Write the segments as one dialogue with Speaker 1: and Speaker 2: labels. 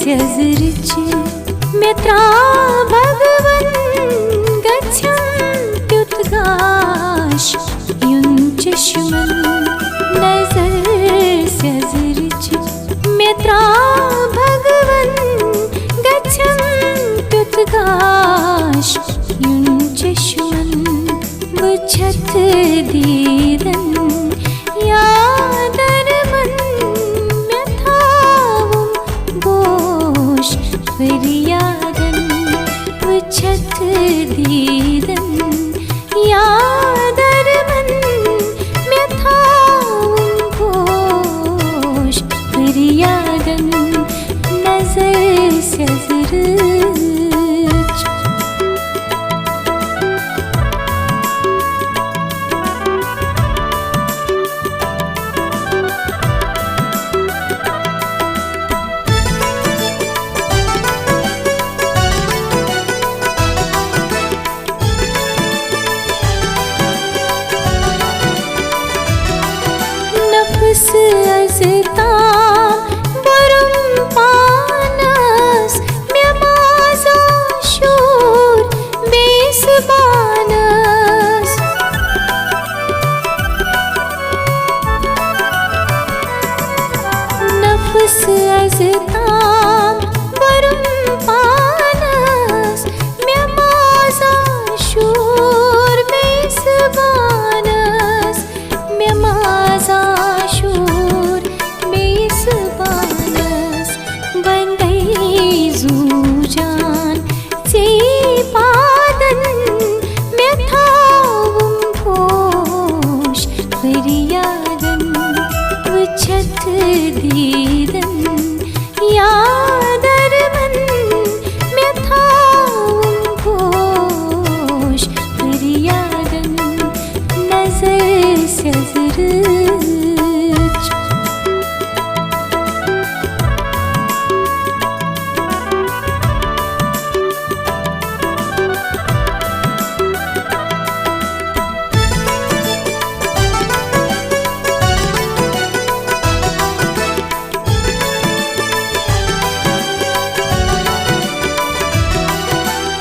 Speaker 1: स्यजृचि मित्रा भगवन् गच्छन्त्युद्गाश युञ्चष्मन् नजर स्यजृचि मित्रा भगवन् गच्छन्त्युद्गाश युञ्चष्मन् वुच्छत् दीदन् यादरमन् म्यथावुं गोश फरियादन् वुच्छत् दीदन् यादरमन् म्यथावुं गोश फरियादन् नजर स्यजृच नफ्स अज़ताम वरुम पानस म्यमाज़ा शूर बेसबानस नफ्स अज़ताम वरुम पानस म्यमाज़ा शूर बेसबानस म्यमाज़ा शूर बेसबानस वंदै ज़ूजान ज़ेपादन म्यथावुं गोश फरियादन वुच्छत् दीदन यादरमन् म्यथावुं गोश फरियादन नजर स्यजृच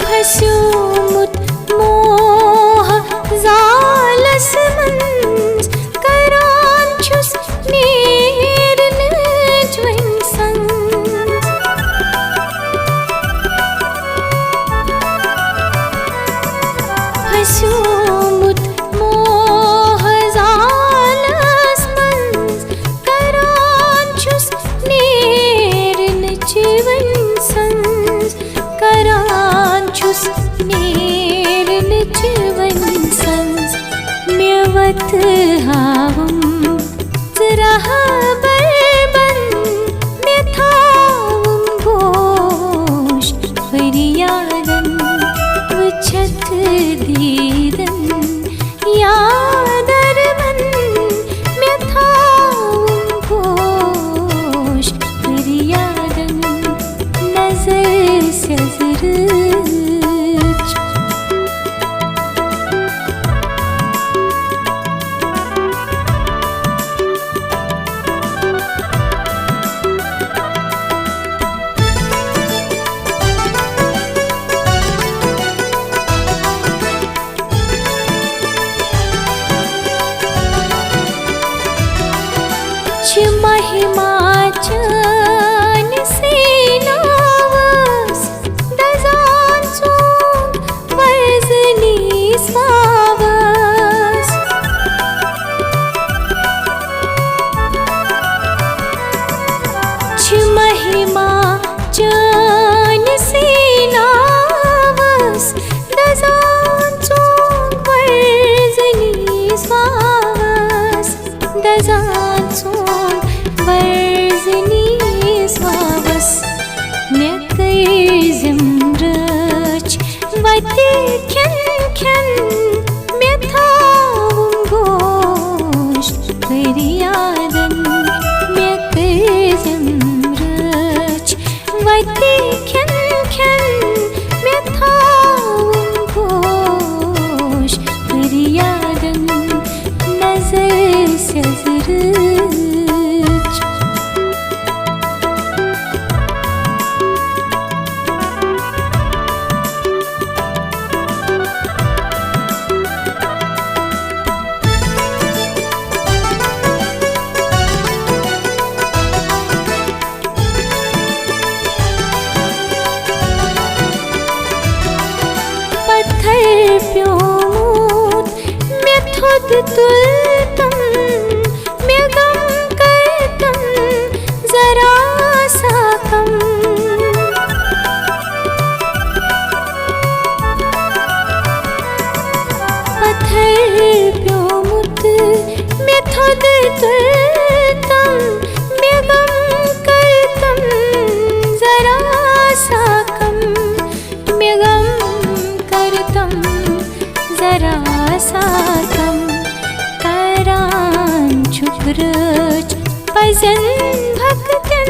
Speaker 1: हसूमुत मोह ज़ालस मंस करांचुस नेरन ज्वंसंस हसूमुत मोह ज़ालस मंस करांचुस नेरन ज्वंसंस करांचुस नेरन ज्वंसंस म्यवत हावुं ज़रह बरबन म्यथावुं गोश फरियादन वुच्छत् दीदन यादरमन् म्यथावुं गोश फरियादन नजर स्यजृच महिमा चन सेनावस दजान सोंग वर्जनी स्वावस महिमा चन सेनावस दजान सोंग वर्जनी स्वावस दजान सोंग वर्जनी स्वावस म्यकर ज़मृच वति ख्यन ख्यन म्यथावुं गोश फरियादन म्यकर ज़मृच वति ख्यन ख्यन म्यथावुं गोश फरियादन नजर स्यजृच पजन भक्तन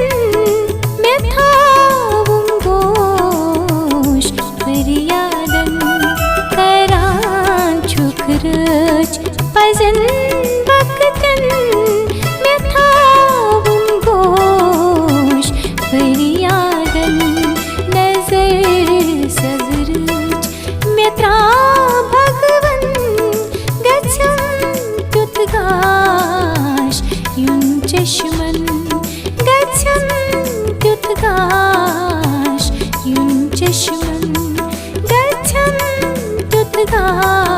Speaker 1: मेथावुम गोश फरियादन करान छुखरच पजन भक्तन मेथावुम गोश फरियादन नजर सजरच मेत्रा भगवन गच्छम त्युतगाश युन चश्मन गच्छम त्युतगाश युन चश्मन गच्छम त्युतगाश